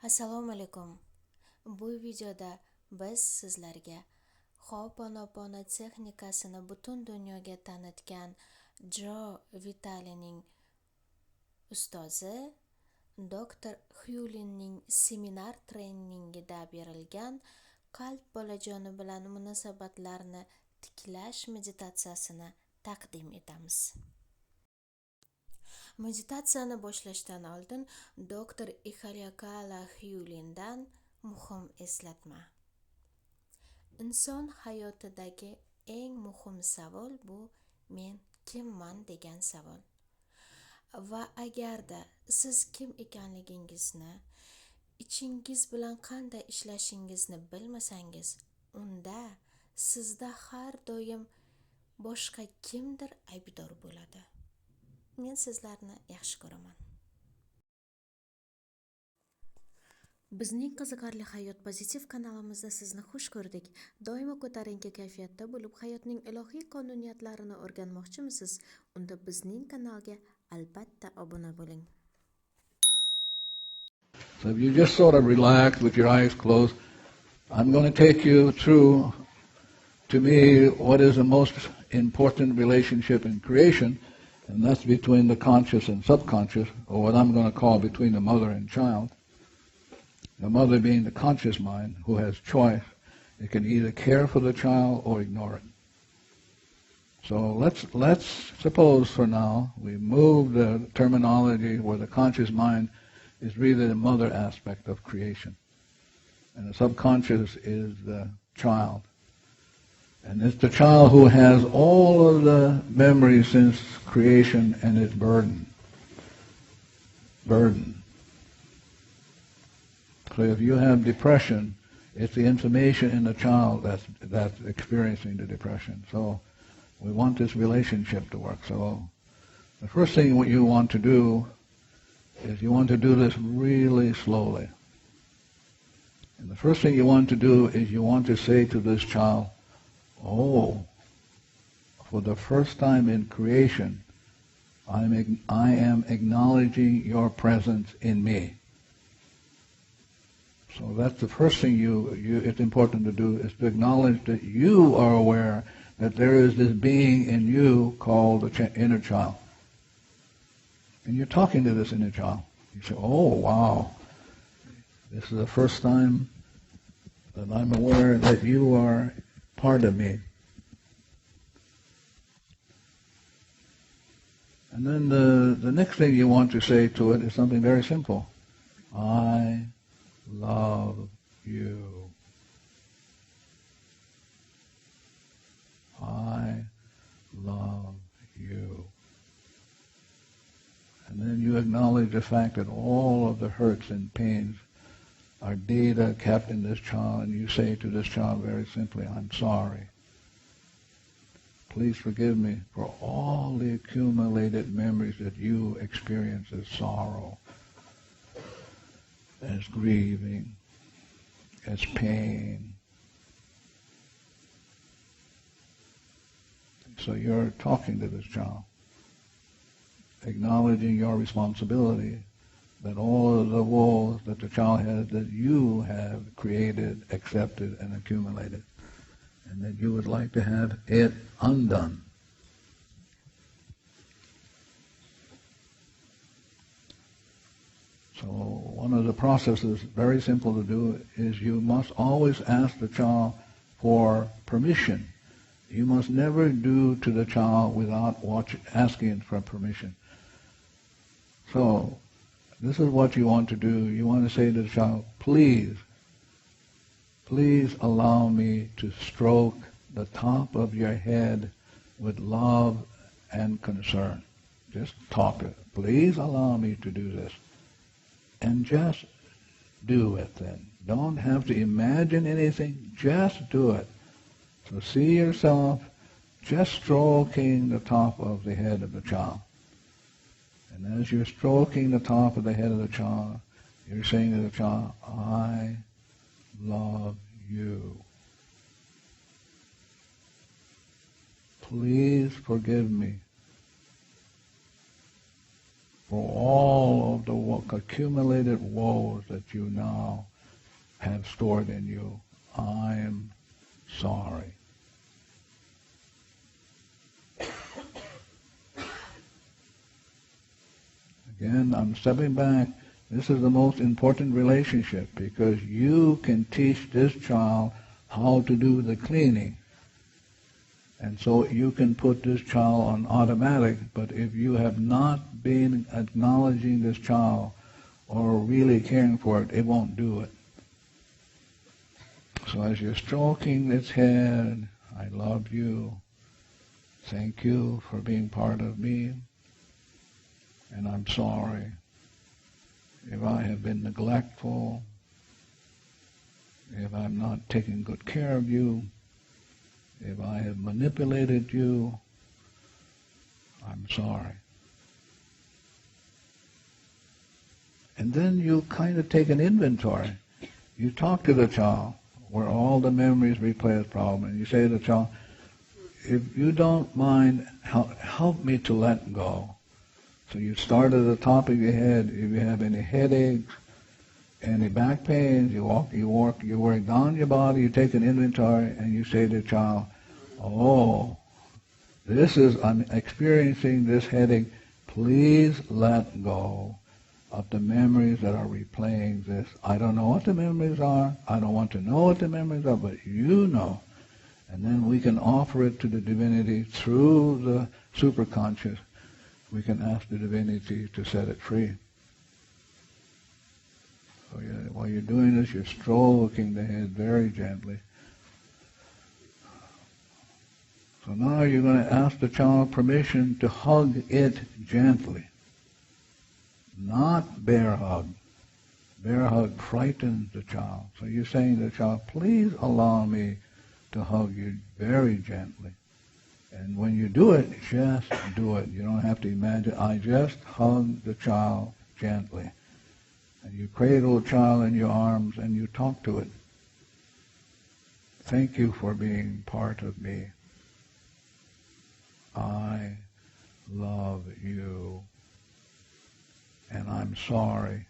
Assalomu alaykum. Bu videoda biz sizlarga Ho'oponopono texnikasini butun dunyoga tanitgan Jo Vitalining ustozi doktor Hyulinning seminar-treningida berilgan qalb bolajoni bilan munosabatlarni tiklash meditatsiyasini taqdim etamiz. Meditatsiyani boshlashdan oldin doktor Hyulindan muhim eslatma. Inson hayotidagi eng muhim savol bu men kimman degan savol. Va agarda siz kim ekanligingizni, ichingiz bilan qanday ishlashingizni bilmasangiz, unda sizda har doim boshqa kimdir aybdor bo'ladi. Men sizlarni yaxshi ko'raman. Bizning qiziqarli hayot pozitiv kanalimizda sizni xush ko'rdik. Doimo ko'tarinki kayfiyatda bo'lib, hayotning ilohiy qonuniyatlarini o'rganmoqchimisiz? Unda bizning kanalga albatta obuna bo'ling. So if you just sort of relax with your eyes closed, I'm going to take you through, to me, what is the most important relationship in creation, and that's between the conscious and subconscious, or what I'm going to call between the mother and child. The mother being the conscious mind who has choice. It can either care for the child or ignore it. So let's suppose for now we move the terminology where the conscious mind is really the mother aspect of creation. And the subconscious is the child. And it's the child who has all of the memories since creation and is burdened. So if you have depression, it's the inflammation in the child that's experiencing the depression. So we want this relationship to work. So the first thing what you want to do is you want to do this really slowly. And the first thing you want to do is you want to say to this child, oh, for the first time in creation, I am acknowledging your presence in me. So that's the first thing it's important to do, is to acknowledge that you are aware that there is this being in you called the inner child. And you're talking to this inner child. You say, oh, wow, this is the first time that I'm aware that you are part of me. And then the next thing you want to say to it is something very simple. I love you. I love you. And then you acknowledge the fact that all of the hurts and pains are data kept in this child, and you say to this child very simply, I'm sorry. Please forgive me for all the accumulated memories that you experience as sorrow, as grieving, as pain. So you're talking to this child, acknowledging your responsibility, that all of the woes that the child has, that you have created, accepted, and accumulated, and that you would like to have it undone. So one of the processes, very simple to do, is you must always ask the child for permission. You must never do to the child without asking for permission. So this is what you want to do. You want to say to the child, please allow me to stroke the top of your head with love and concern. Just talk to it. Please allow me to do this. And just do it then. Don't have to imagine anything. Just do it. So see yourself just stroking the top of the head of the child. And as you're stroking the top of the head of the child, you're saying to the child, I love you. Please forgive me for all of the accumulated woes that you now have stored in you. I am sorry. Again, I'm stepping back. This is the most important relationship because you can teach this child how to do the cleaning. And so you can put this child on automatic, but if you have not been acknowledging this child or really caring for it, it won't do it. So as you're stroking its head, I love you. Thank you for being part of me. And I'm sorry if I have been neglectful, if I'm not taking good care of you, if I have manipulated you. I'm sorry. And then you kind of take an inventory. You talk to the child where all the memories replay the problem, and you say to the child, if you don't mind, help me to let go. So you start at the top of your head. If you have any headaches, any back pains, you work down your body, you take an inventory, and you say to the child, oh, I'm experiencing this headache. Please let go of the memories that are replaying this. I don't know what the memories are. I don't want to know what the memories are, but you know. And then we can offer it to the divinity through the superconscious. We can ask the divinity to set it free. So while you're doing this, you're stroking the head very gently. So now you're going to ask the child permission to hug it gently. Not bear hug. Bear hug frightens the child. So you're saying to the child, please allow me to hug you very gently. And when you do it, just do it. You don't have to imagine. I just hug the child gently. And you cradle the child in your arms and you talk to it. Thank you for being part of me. I love you. And I'm sorry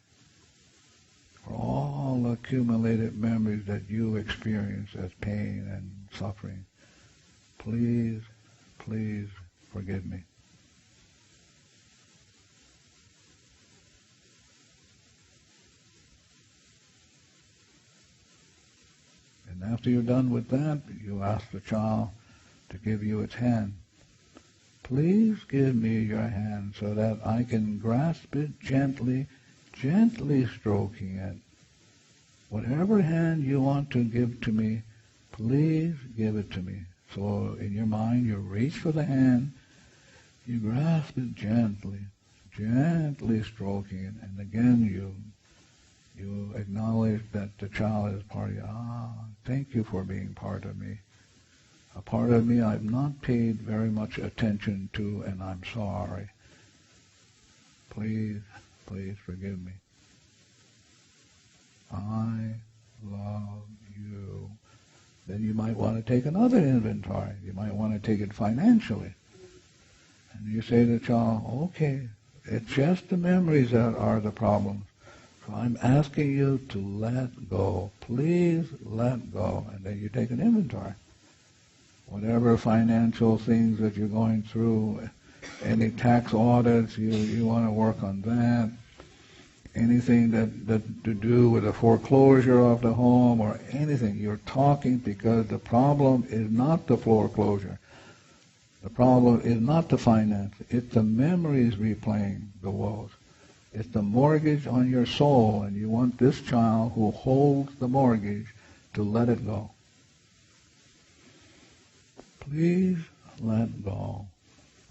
for all the accumulated memories that you experience as pain and suffering. Please, please forgive me. And after you're done with that, you ask the child to give you its hand. Please give me your hand so that I can grasp it gently, gently stroking it. Whatever hand you want to give to me, please give it to me. So in your mind, you reach for the hand, you grasp it gently, gently stroking it, and again you acknowledge that the child is part of you. Thank you for being part of me. A part of me I've not paid very much attention to, and I'm sorry. Please, please forgive me. I love you. Then you might want to take another inventory. You might want to take it financially. And you say to the child, okay, it's just the memories that are the problems. So I'm asking you to let go. Please let go. And then you take an inventory. Whatever financial things that you're going through, any tax audits, you want to work on that. Anything that to do with a foreclosure of the home or anything, you're talking because the problem is not the foreclosure. The problem is not the finance. It's the memories replaying the woes. It's the mortgage on your soul, and you want this child who holds the mortgage to let it go. Please let go.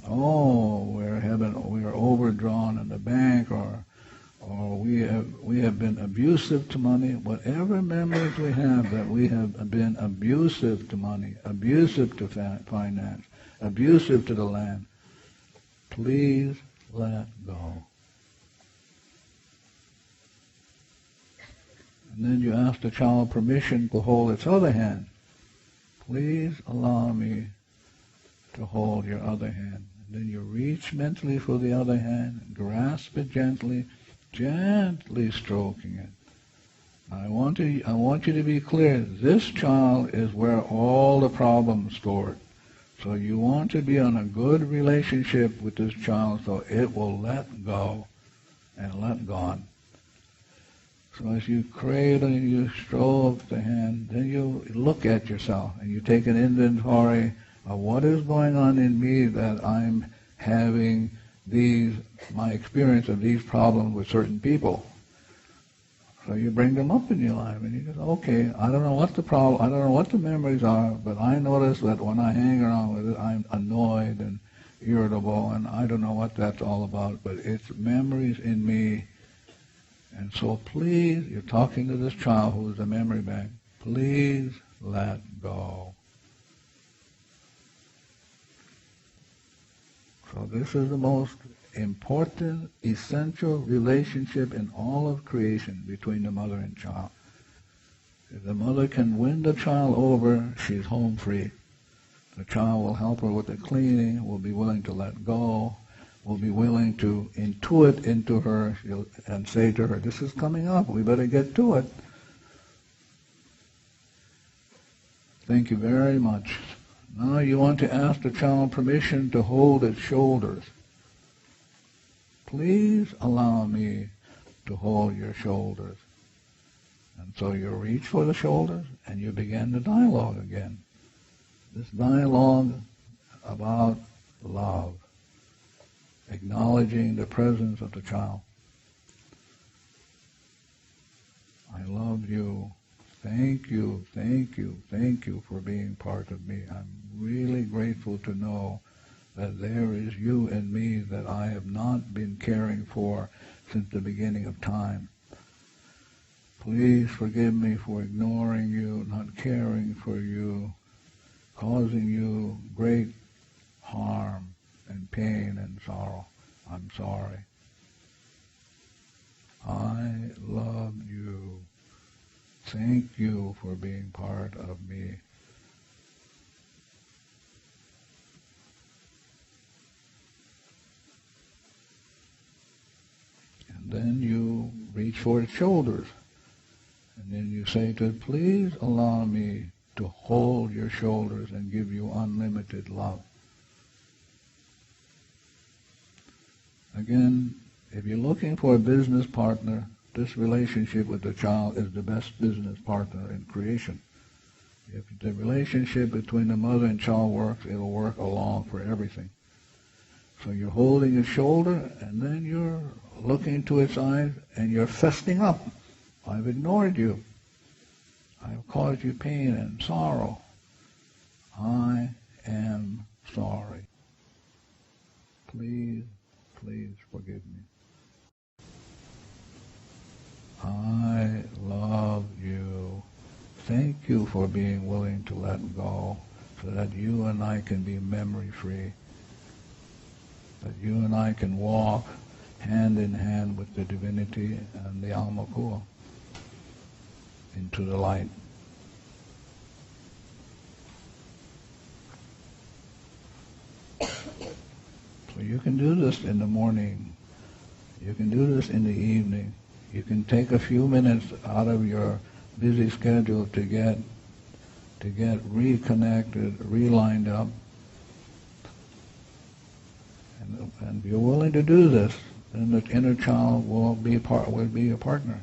Oh, we're overdrawn in the bank, or we have been abusive to money. Whatever memories we have that we have been abusive to money, abusive to finance, abusive to the land, please let go. And then you ask the child permission to hold its other hand. Please allow me to hold your other hand. And then you reach mentally for the other hand, grasp it gently, gently stroking it. I want you to be clear, this child is where all the problems stored. So you want to be on a good relationship with this child so it will let go and let God. So as you cradle and you stroke the hand, then you look at yourself and you take an inventory of what is going on in me that I'm having my experience of these problems with certain people. So you bring them up in your life and you go, okay, I don't know what the problem, I don't know what the memories are, but I notice that when I hang around with it, I'm annoyed and irritable, and I don't know what that's all about, but it's memories in me. And so please, you're talking to this child who is a memory bank, please let go. So this is the most important, essential relationship in all of creation between the mother and child. If the mother can win the child over, she's home free. The child will help her with the cleaning, will be willing to let go, will be willing to intuit into her and say to her, this is coming up, we better get to it. Thank you very much. Now you want to ask the child permission to hold its shoulders. Please allow me to hold your shoulders. And so you reach for the shoulders and you begin the dialogue again. This dialogue about love, acknowledging the presence of the child. I love you. Thank you, thank you, thank you for being part of me. I'm really grateful to know that there is you in me that I have not been caring for since the beginning of time. Please forgive me for ignoring you, not caring for you, causing you great harm and pain and sorrow. I'm sorry. I love you. Thank you for being part of me. And then you reach for its shoulders. And then you say to it, please allow me to hold your shoulders and give you unlimited love. Again, if you're looking for a business partner, this relationship with the child is the best business partner in creation. If the relationship between the mother and child works, it'll work along for everything. So you're holding its shoulder, and then you're looking into its eyes, and you're festing up. I've ignored you. I've caused you pain and sorrow. I am sorry. Please, please forgive me. I love you. Thank you for being willing to let go so that you and I can be memory-free, that you and I can walk hand in hand with the divinity and the Alma Kua into the light. So you can do this in the morning. You can do this in the evening. You can take a few minutes out of your busy schedule to get reconnected, relined up. And if you're willing to do this, then the inner child will be a partner.